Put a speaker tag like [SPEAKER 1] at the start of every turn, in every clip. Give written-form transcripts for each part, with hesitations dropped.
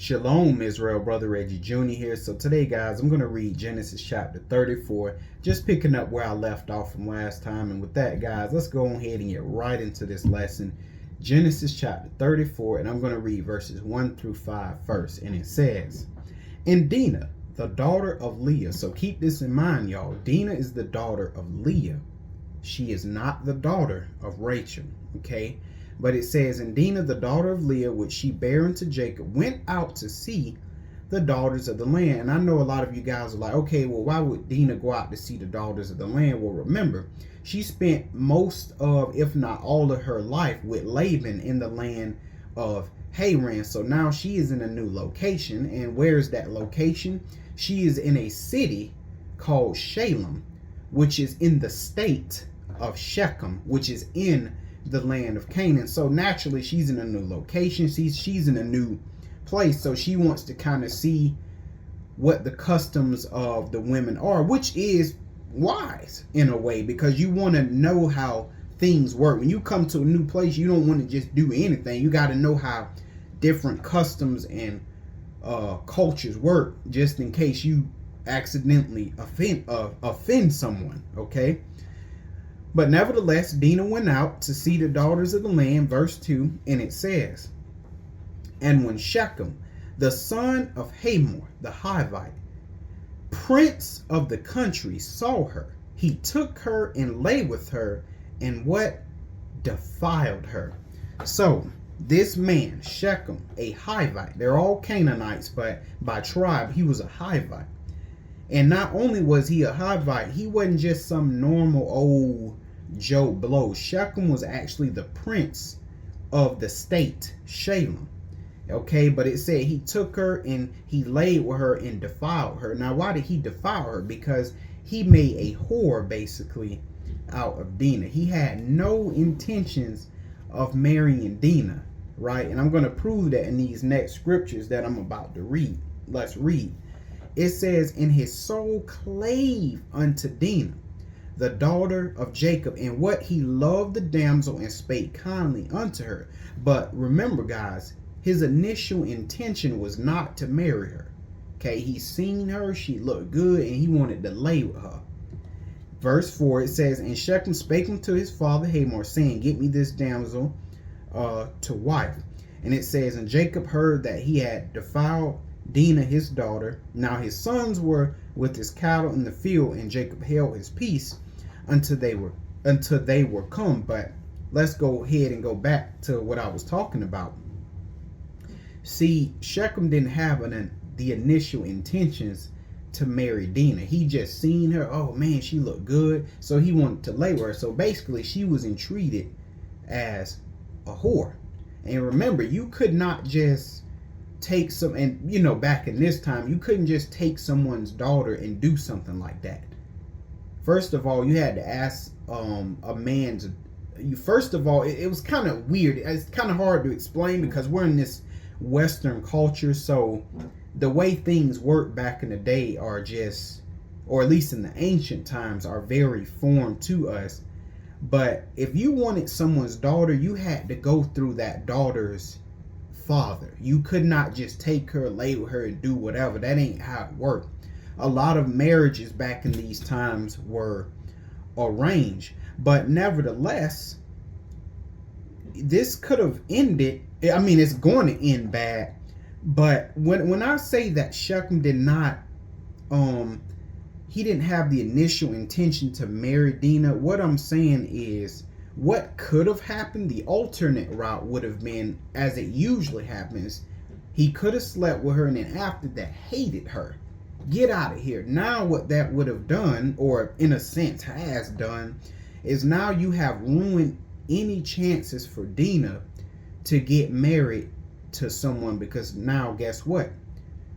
[SPEAKER 1] Shalom, Israel. Brother Reggie Jr. here. So today, guys, I'm going to read Genesis chapter 34, just picking up where I left off from last time. And with that, guys, let's go ahead and get right into this lesson. Genesis chapter 34, and I'm going to read verses 1 through 5 first. And it says, "And Dinah, the daughter of Leah." So keep this in mind, y'all. Dinah is the daughter of Leah. She is not the daughter of Rachel, okay? But it says, "And Dinah, the daughter of Leah, which she bare unto Jacob, went out to see the daughters of the land." And I know a lot of you guys are like, okay, well, why would Dinah go out to see the daughters of the land? Well, remember, she spent most of, if not all of her life with Laban in the land of Haran. So now she is in a new location. And where is that location? She is in a city called Shalem, which is in the state of Shechem, which is in the land of Canaan. So naturally she's in a new location. She's in a new place. So she wants to kind of see what the customs of the women are, which is wise in a way, because you want to know how things work. When you come to a new place, you don't want to just do anything. You got to know how different customs and cultures work, just in case you accidentally offend someone, okay? But nevertheless, Dinah went out to see the daughters of the land, verse 2, and it says, "And when Shechem, the son of Hamor, the Hivite, prince of the country, saw her, he took her and lay with her, and what? Defiled her." So this man, Shechem, a Hivite, they're all Canaanites, but by tribe, he was a Hivite. And not only was he a Hivite, he wasn't just some normal old Joe Blow. Shechem was actually the prince of the state, Shalem. Okay, but it said he took her and he laid with her and defiled her. Now, why did he defile her? Because he made a whore, basically, out of Dinah. He had no intentions of marrying Dinah, right? And I'm going to prove that in these next scriptures that I'm about to read. Let's read. It says, "And his soul clave unto Dinah, the daughter of Jacob, and what? He loved the damsel and spake kindly unto her." But remember, guys, his initial intention was not to marry her. Okay, he seen her, she looked good, and he wanted to lay with her. Verse 4, it says, "And Shechem spake unto his father Hamor, saying, Get me this damsel to wife. And it says, And Jacob heard that he had defiled Dinah his daughter. Now his sons were with his cattle in the field, and Jacob held his peace until they were come." But let's go ahead and go back to what I was talking about. See, Shechem didn't have the initial intentions to marry Dinah. He just seen her. Oh man, she looked good, so he wanted to lay with her. So basically, she was entreated as a whore. And remember, you could not just take some, and you know, back in this time, you couldn't just take someone's daughter and do something like that. First of all, you had to ask a man's. First of all, it was kind of weird. It's kind of hard to explain because we're in this Western culture, so the way things work back in the day are just, or at least in the ancient times, are very foreign to us. But if you wanted someone's daughter, you had to go through that daughter's father. You could not just take her, lay with her, and do whatever. That ain't how it worked. A lot of marriages back in these times were arranged, but nevertheless, this could have ended. I mean, it's going to end bad. But when I say that Shechem did not, he didn't have the initial intention to marry Dinah, what I'm saying is, what could have happened, the alternate route would have been, as it usually happens, he could have slept with her and then after that hated her. Get out of here. Now what that would have done, or in a sense has done, is now you have ruined any chances for Dinah to get married to someone, because now guess what?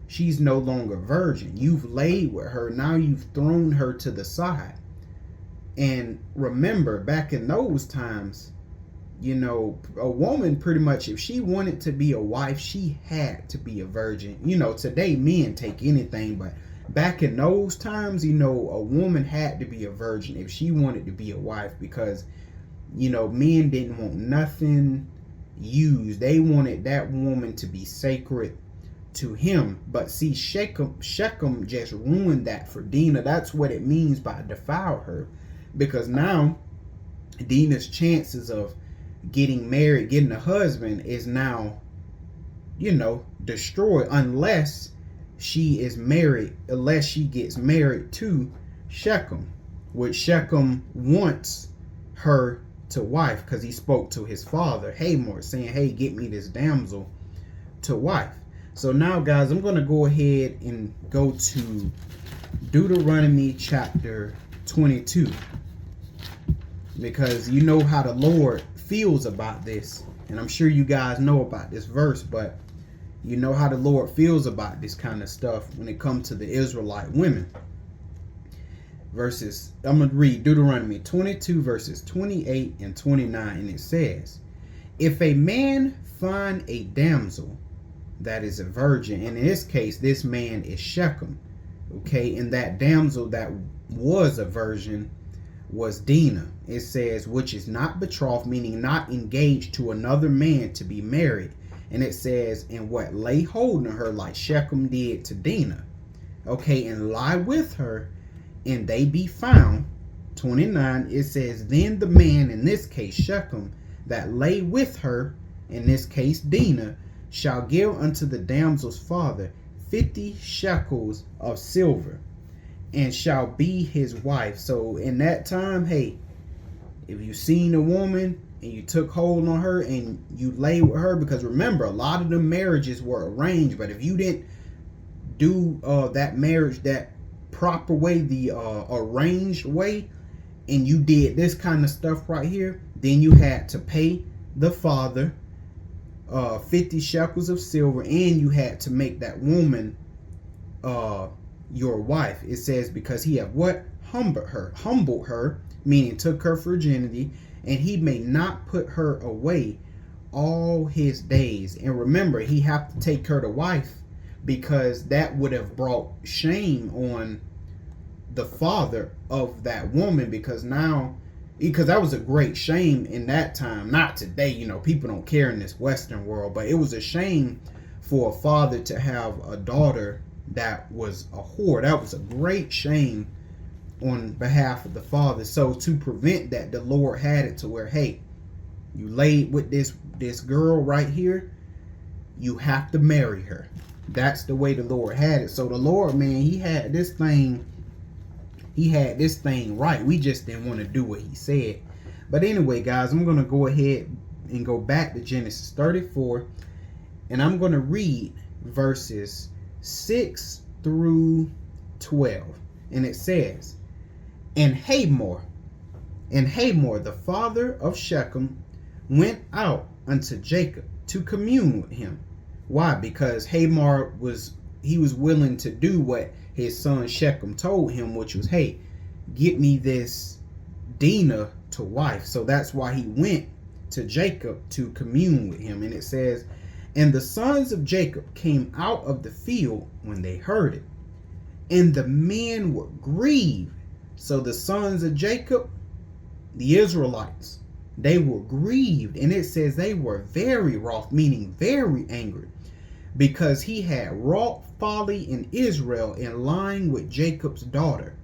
[SPEAKER 1] She's no longer virgin. You've laid with her. Now you've thrown her to the side. And remember, back in those times, you know, a woman pretty much, if she wanted to be a wife, she had to be a virgin. You know, today men take anything, but back in those times, you know, a woman had to be a virgin if she wanted to be a wife, because, you know, men didn't want nothing used. They wanted that woman to be sacred to him. But see, Shechem just ruined that for Dinah. That's what it means by defile her, because now Dinah's chances of getting married, getting a husband, is now, destroyed unless she is married, unless she gets married to Shechem, which Shechem wants her to wife, because he spoke to his father Hamor saying, hey, get me this damsel to wife. So now, guys, I'm going to go ahead and go to Deuteronomy chapter 22, because you know how the Lord feels about this, and I'm sure you guys know about this verse, but you know how the Lord feels about this kind of stuff when it comes to the Israelite women. I'm going to read Deuteronomy 22 verses 28 and 29, and it says, if a man find a damsel that is a virgin, and in this case this man is Shechem, okay, and that damsel that was a virgin was Dinah, it says, which is not betrothed, meaning not engaged to another man to be married, and it says, and what lay hold on her like Shechem did to Dinah, okay, and lie with her, and they be found. 29, it says, then the man, in this case Shechem, that lay with her, in this case Dinah, shall give unto the damsel's father 50 shekels of silver, and shall be his wife. So in that time, hey, if you seen a woman and you took hold on her and you lay with her, because remember, a lot of the marriages were arranged, but if you didn't do that marriage that proper way, the arranged way, and you did this kind of stuff right here, then you had to pay the father 50 shekels of silver, and you had to make that woman your wife. It says, because he have what? Humbled her, meaning took her virginity, and he may not put her away all his days. And remember, he have to take her to wife, because that would have brought shame on the father of that woman, because that was a great shame in that time. Not today, people don't care in this Western world, but it was a shame for a father to have a daughter that was a whore. That was a great shame on behalf of the father. So to prevent that, the Lord had it to where, hey, you laid with this girl right here, you have to marry her. That's the way the Lord had it. So the Lord, man, he had this thing right. We just didn't want to do what he said. But anyway, guys, I'm going to go ahead and go back to Genesis 34, and I'm going to read verses 6 through 12. And it says, and Hamor, the father of Shechem, went out unto Jacob to commune with him. Why? Because Hamor was willing to do what his son Shechem told him, which was, hey, get me this Dinah to wife. So that's why he went to Jacob to commune with him. And it says, and the sons of Jacob came out of the field when they heard it, and the men were grieved. So the sons of Jacob, the Israelites, they were grieved. And it says they were very wroth, meaning very angry, because he had wrought folly in Israel in lying with Jacob's daughter,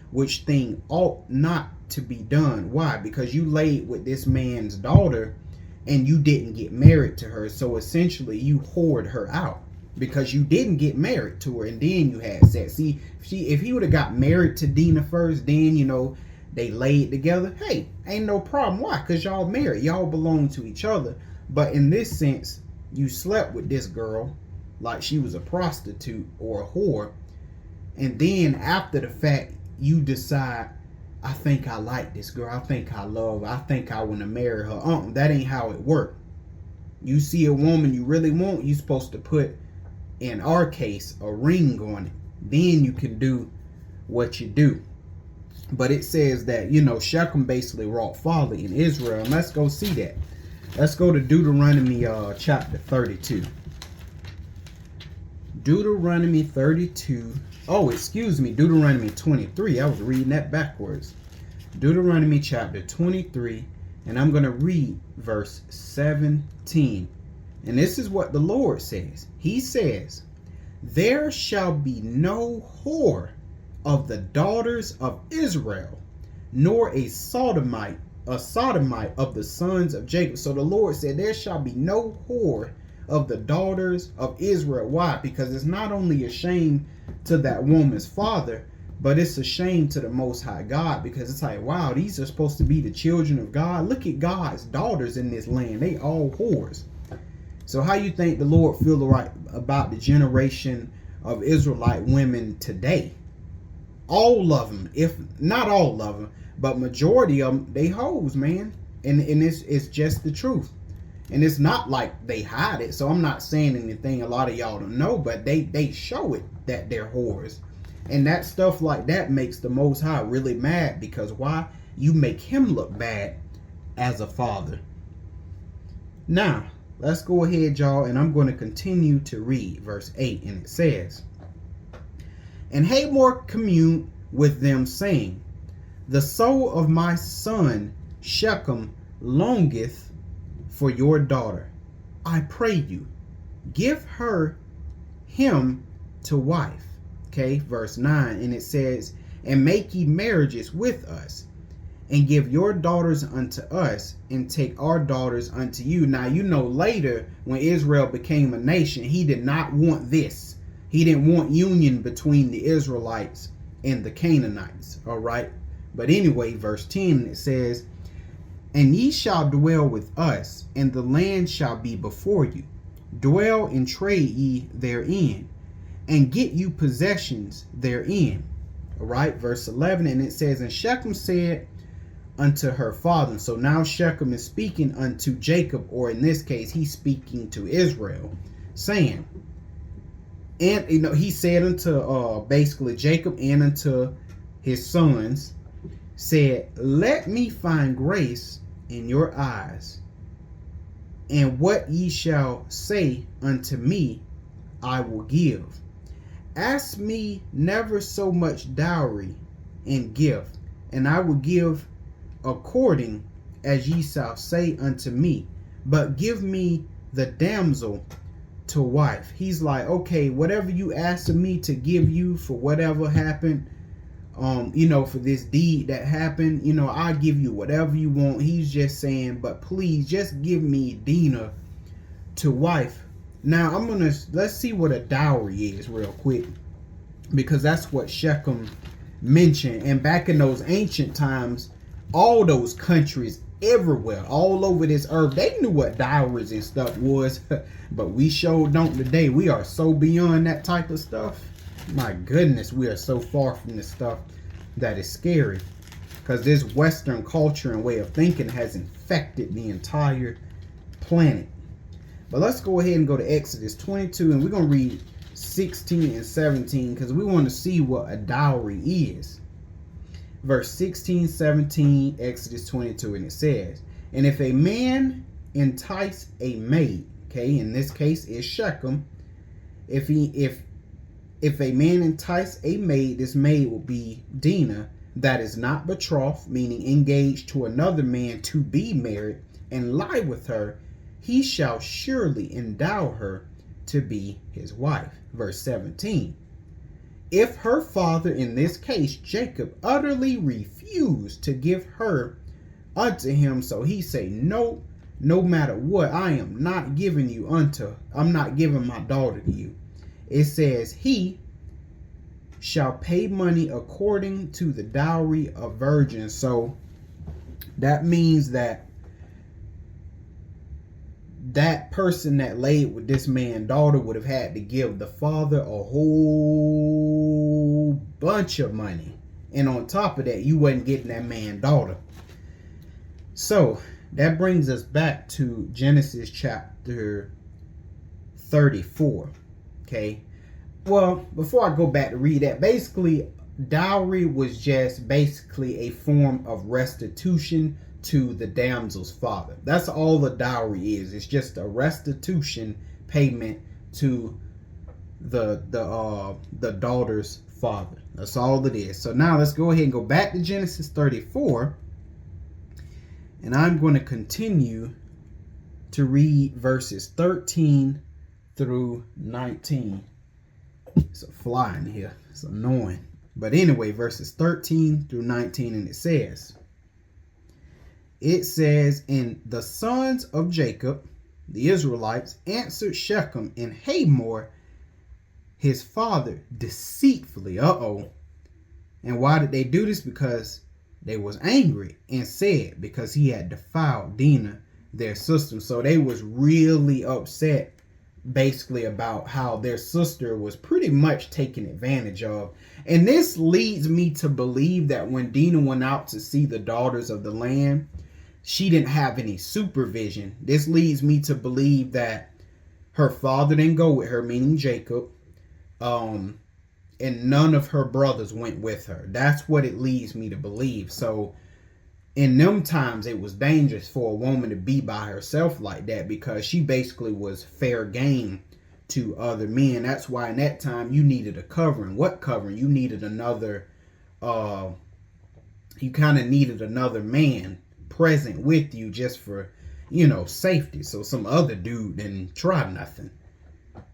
[SPEAKER 1] which thing ought not to be done. Why? Because you laid with this man's daughter and you didn't get married to her. So essentially you whored her out, because you didn't get married to her, and then you had sex. See, if he would have got married to Dinah first, then they laid together, hey, ain't no problem. Why? Because y'all married, y'all belong to each other. But in this sense, you slept with this girl like she was a prostitute or a whore, and then after the fact you decide, I think I like this girl, I think I love her, I think I want to marry her. That ain't how it works. You see a woman you really want, you supposed to put, in our case, a ring on it. Then you can do what you do. But it says that, Shechem basically wrought folly in Israel. And let's go see that. Let's go to Deuteronomy chapter 32. Deuteronomy 32. Deuteronomy 23. I was reading that backwards. Deuteronomy chapter 23. And I'm going to read verse 17. And this is what the Lord says. He says, there shall be no whore of the daughters of Israel, nor a sodomite of the sons of Jacob. So the Lord said, there shall be no whore of the daughters of Israel. Why? Because it's not only a shame to that woman's father, but it's a shame to the Most High God, because it's like, wow, these are supposed to be the children of God. Look at God's daughters in this land. They all whores. So how you think the Lord feel right about the generation of Israelite women today? All of them, if not all of them, but majority of them, they hoes, man. And it's just the truth. And it's not like they hide it. So I'm not saying anything a lot of y'all don't know, but they show it that they're whores. And that stuff like that makes the Most High really mad, because why? You make him look bad as a father. Now, let's go ahead, y'all, and I'm going to continue to read verse 8. And it says, and Hamor communed with them, saying, the soul of my son Shechem longeth for your daughter. I pray you, give her him to wife. Okay, verse 9, and it says, and make ye marriages with us, and give your daughters unto us, and take our daughters unto you. Now, you know, later when Israel became a nation, he did not want this. He didn't want union between the Israelites and the Canaanites. All right. But anyway, verse 10, it says, and ye shall dwell with us, and the land shall be before you. Dwell and trade ye therein, and get you possessions therein. All right. Verse 11, and it says, and Shechem said unto her father. So now Shechem is speaking unto Jacob, or in this case, he's speaking to Israel, saying, and you know, he said unto basically Jacob and unto his sons, said, let me find grace in your eyes, and what ye shall say unto me I will give. Ask me never so much dowry and gift, and I will give according as ye shall say unto me, but give me the damsel to wife. He's like, okay, whatever you ask of me to give you for whatever happened, you know, for this deed that happened, you know, I'll give you whatever you want. He's just saying, but please just give me Dinah to wife. Now let's see what a dowry is real quick, because that's what Shechem mentioned. And back in those ancient times, all those countries everywhere, all over this earth, they knew what dowries and stuff was. But we sure don't today. We are so beyond that type of stuff. My goodness, we are so far from this stuff that is scary, because this Western culture and way of thinking has infected the entire planet. But let's go ahead and go to Exodus 22, and we're going to read 16 and 17, because we want to see what a dowry is. Verse 16, 17, Exodus 22, and it says, and if a man entice a maid, okay, in this case is Shechem, if a man entice a maid, this maid will be Dinah, that is not betrothed, meaning engaged to another man to be married, and lie with her, he shall surely endow her to be his wife. Verse 17. If her father, in this case Jacob, utterly refused to give her unto him, so he say, no matter what, I'm not giving my daughter to you. It says, he shall pay money according to the dowry of virgins. So that means that person that laid with this man's daughter would have had to give the father a whole bunch of money. And on top of that, you wasn't getting that man's daughter. So that brings us back to Genesis chapter 34. Okay. Well, before I go back to read that, basically, dowry was just basically a form of restitution to the damsel's father. That's all the dowry is. It's just a restitution payment to the daughter's father. That's all it is. So now let's go ahead and go back to Genesis 34, and I'm going to continue to read verses 13 through 19. It's a fly in here. It's annoying. But anyway, verses 13 through 19, and it says, and the sons of Jacob, the Israelites, answered Shechem and Hamor, his father, deceitfully. And why did they do this? Because they was angry and said, because he had defiled Dinah, their sister. So they was really upset, basically, about how their sister was pretty much taken advantage of. And this leads me to believe that when Dinah went out to see the daughters of the land, she didn't have any supervision. This leads me to believe that her father didn't go with her, meaning Jacob, and none of her brothers went with her. That's what it leads me to believe. So in them times, it was dangerous for a woman to be by herself like that, because she basically was fair game to other men. That's why in that time you needed a covering. What covering? You needed another, you kind of needed another man present with you, just for, safety. So some other dude didn't try nothing.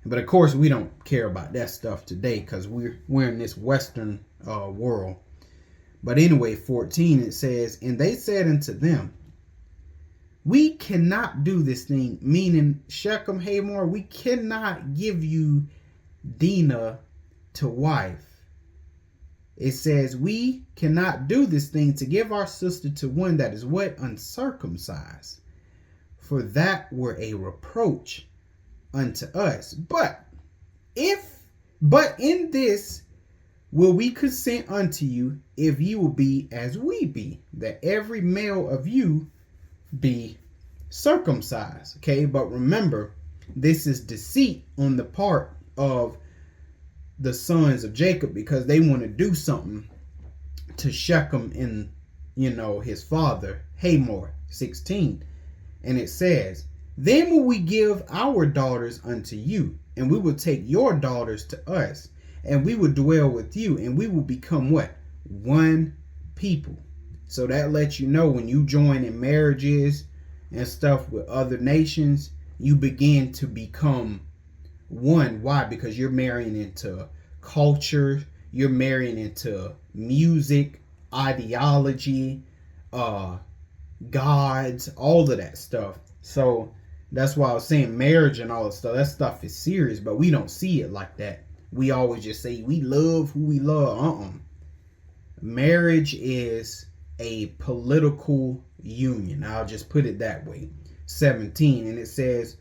[SPEAKER 1] But of course, we don't care about that stuff today, because we're in this Western world. But anyway, 14, it says, and they said unto them, we cannot do this thing, meaning Shechem, Hamor, we cannot give you Dinah to wife. It says, we cannot do this thing to give our sister to one that is what? Uncircumcised. For that were a reproach unto us. But in this will we consent unto you, if you will be as we be, that every male of you be circumcised. Okay, but remember, this is deceit on the part of the sons of Jacob, because they want to do something to Shechem and his father Hamor. 16, and it says, then will we give our daughters unto you, and we will take your daughters to us, and we will dwell with you, and we will become what? One people. So that lets you know, when you join in marriages and stuff with other nations, you begin to become one. Why? Because you're marrying into culture, you're marrying into music, ideology, gods, all of that stuff. So that's why I was saying marriage and all that stuff. That stuff is serious, but we don't see it like that. We always just say we love who we love. Marriage is a political union. I'll just put it that way. 17, and it says,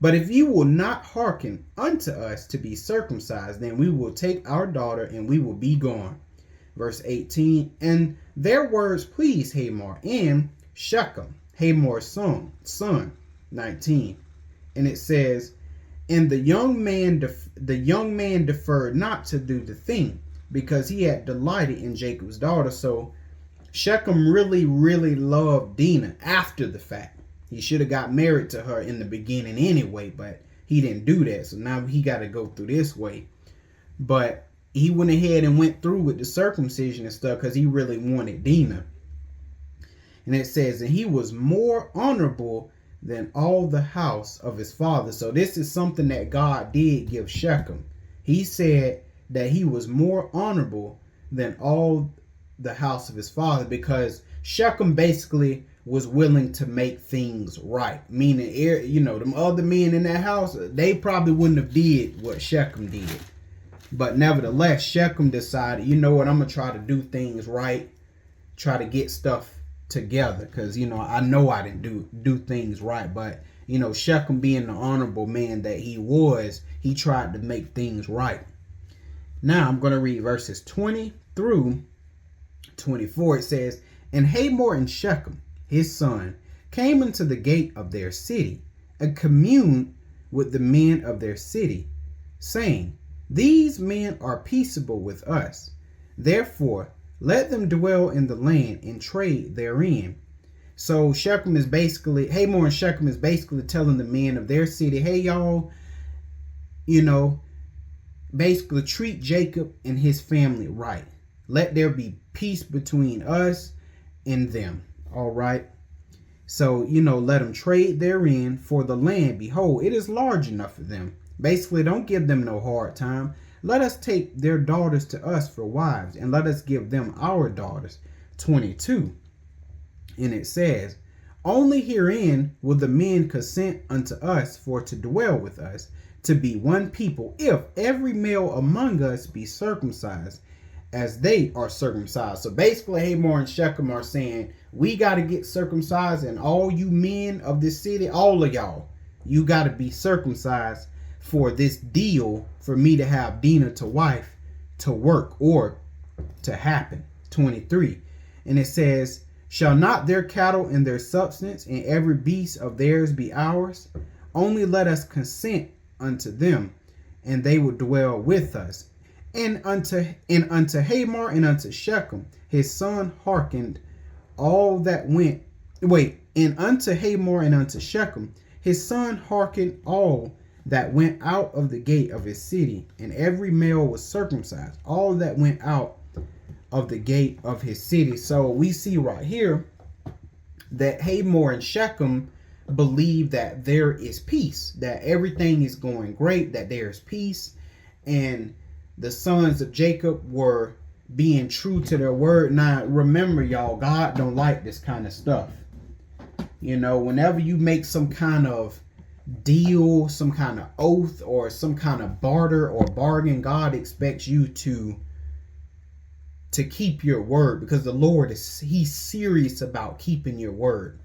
[SPEAKER 1] but if you will not hearken unto us to be circumcised, then we will take our daughter and we will be gone. Verse 18, and their words pleased Hamor and Shechem, Hamor's son. 19, and it says, and the young man deferred not to do the thing, because he had delighted in Jacob's daughter. So Shechem really, really loved Dinah after the fact. He should have got married to her in the beginning anyway, but he didn't do that. So now he got to go through this way. But he went ahead and went through with the circumcision and stuff, because he really wanted Dinah. And it says, and he was more honorable than all the house of his father. So this is something that God did give Shechem. He said that he was more honorable than all the house of his father, because Shechem basically was willing to make things right. Meaning, them other men in that house, they probably wouldn't have did what Shechem did. But nevertheless, Shechem decided, you know what, I'm going to try to do things right, try to get stuff together, because I know I didn't do things right, but Shechem, being the honorable man that he was, he tried to make things right. Now I'm going to read verses 20 through 24. It says, and Hamor and Shechem his son came into the gate of their city and communed with the men of their city, saying, these men are peaceable with us, therefore let them dwell in the land and trade therein. So Hamor and Shechem is basically telling the men of their city, hey y'all, basically treat Jacob and his family right. Let there be peace between us and them. All right. So, let them trade therein, for the land, behold, it is large enough for them. Basically, don't give them no hard time. let us take their daughters to us for wives, and let us give them our daughters. 22. And it says, only herein will the men consent unto us for to dwell with us, to be one people, if every male among us be circumcised, as they are circumcised. So basically, Hamor and Shechem are saying, we got to get circumcised, and all you men of this city, all of y'all, you got to be circumcised for this deal for me to have Dinah to wife to work or to happen. 23. And it says, shall not their cattle and their substance and every beast of theirs be ours? Only let us consent unto them, and they will dwell with us. And unto Hamor and unto Shechem his son hearkened all that went. And unto Hamor and unto Shechem his son hearkened all that went out of the gate of his city, and every male was circumcised, all that went out of the gate of his city. So we see right here that Hamor and Shechem believe that there is peace, that everything is going great, that there is peace, and the sons of Jacob were being true to their word. Now remember, y'all, God don't like this kind of stuff. You know, whenever you make some kind of deal, some kind of oath, or some kind of barter or bargain, God expects you to keep your word, because the Lord he's serious about keeping your word.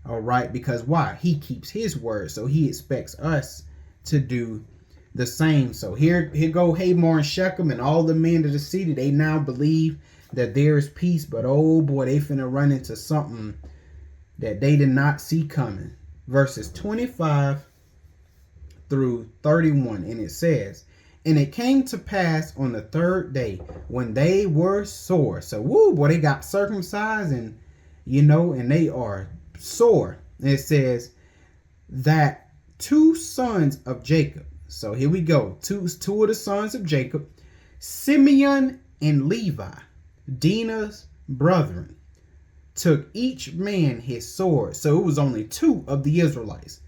[SPEAKER 1] All right, because why? He keeps his word, so he expects us to do the same. So here go Hamor and Shechem and all the men of the city. They now believe that there is peace, but oh boy, they finna run into something that they did not see coming. Verses 25 through 31, and it says, and it came to pass on the third day when they were sore. So woo boy, they got circumcised, and you know, and they are sore. And it says that two sons of Jacob. So here we go. Two of the sons of Jacob, Simeon and Levi, Dinah's brethren, took each man his sword. So it was only two of the Israelites,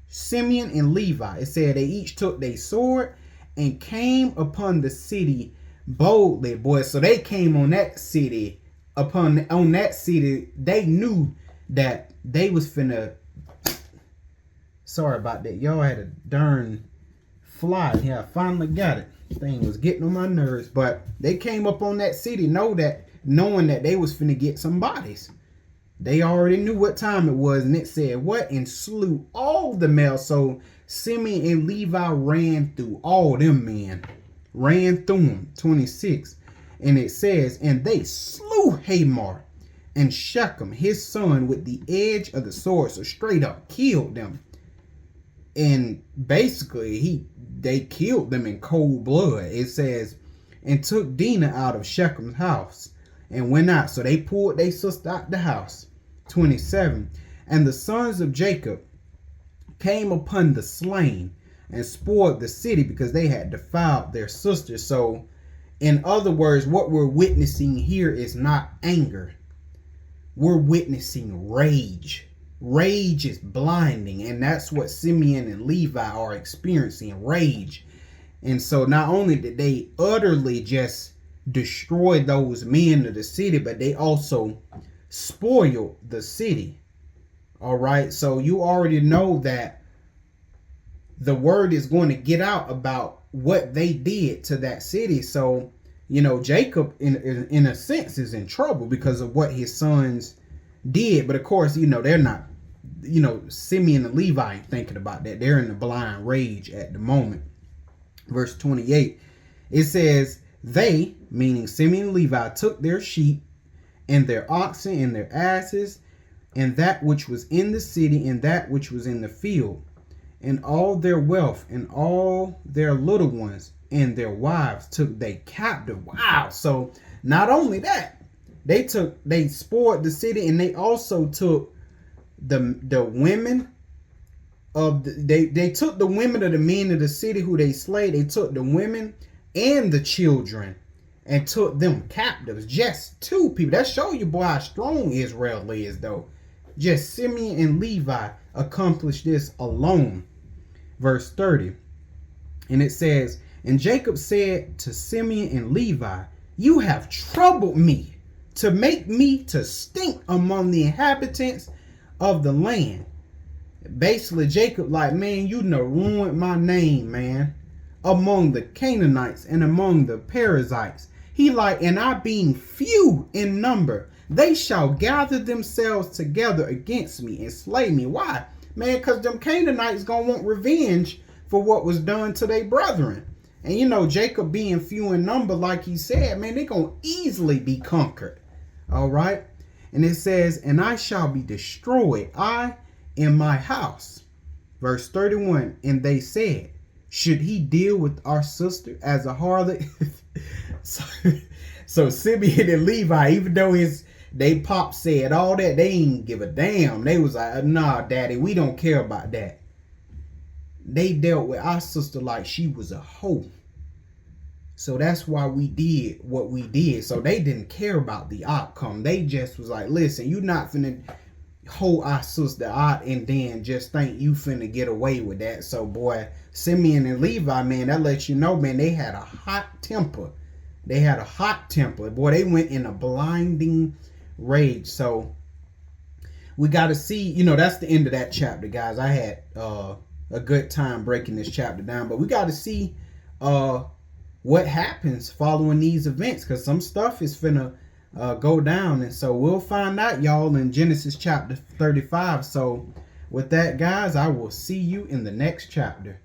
[SPEAKER 1] Simeon and Levi. It said they each took their sword and came upon the city boldly, boys. So they came on that city, on that city. They knew that they was finna. Sorry about that, y'all. I had a darn fly. Yeah, I finally got it. Thing was getting on my nerves, but they came up on that city, knowing that they was finna get some bodies. They already knew what time it was, and it said what? And slew all the males. So Simeon and Levi ran through all them men. Ran through them. 26. And it says, and they slew Hamor and Shechem, his son, with the edge of the sword. So straight up killed them. And basically, they killed them in cold blood. It says, and took Dinah out of Shechem's house and went out. So they pulled their sister out the house. 27. And the sons of Jacob came upon the slain and spoiled the city, because they had defiled their sister. So in other words, what we're witnessing here is not anger. We're witnessing rage. Rage is blinding, and that's what Simeon and Levi are experiencing, rage. And so not only did they utterly just destroy those men of the city, but they also spoiled the city. All right, so you already know that the word is going to get out about what they did to that city. So, you know, Jacob in a sense is in trouble because of what his sons did. But of course, you know, they're not, you know, Simeon and Levi ain't thinking about that. They're in the blind rage at the moment. Verse 28, it says, they, meaning Simeon and Levi, took their sheep and their oxen and their asses, and that which was in the city and that which was in the field, and all their wealth and all their little ones and their wives took they captive. Wow. So not only that, they spoiled the city, and they also took the women of they took the women of the men of the city who they slayed. They took the women and the children and took them captives. Just two people. That show you, boy, how strong Israel is, though. Just Simeon and Levi accomplished this alone. Verse 30. And it says, And Jacob said to Simeon and Levi, you have troubled me to make me to stink among the inhabitants of the land. Basically, Jacob like, man, you done ruined my name, man, among the Canaanites and among the Perizzites. He like, and I being few in number, they shall gather themselves together against me and slay me. Why? Man, because them Canaanites gonna want revenge for what was done to their brethren. And you know, Jacob being few in number, like he said, man, they gonna easily be conquered. All right. And it says, and I shall be destroyed, I and my house. Verse 31, and they said, should he deal with our sister as a harlot? so Simeon and Levi, even though they pop said all that, they ain't give a damn. They was like, nah, daddy, we don't care about that. They dealt with our sister like she was a hoe. So that's why we did what we did. So they didn't care about the outcome. They just was like, listen, you not finna hold our sister out and then just think you finna get away with that. So boy, Simeon and Levi, man, that lets you know, man, they had a hot temper. They had a hot temper. Boy, they went in a blinding rage. So we got to see, you know, that's the end of that chapter, guys. I had a good time breaking this chapter down, but we got to see what happens following these events, because some stuff is finna go down. And so we'll find out, y'all, in Genesis chapter 35. So with that, guys, I will see you in the next chapter.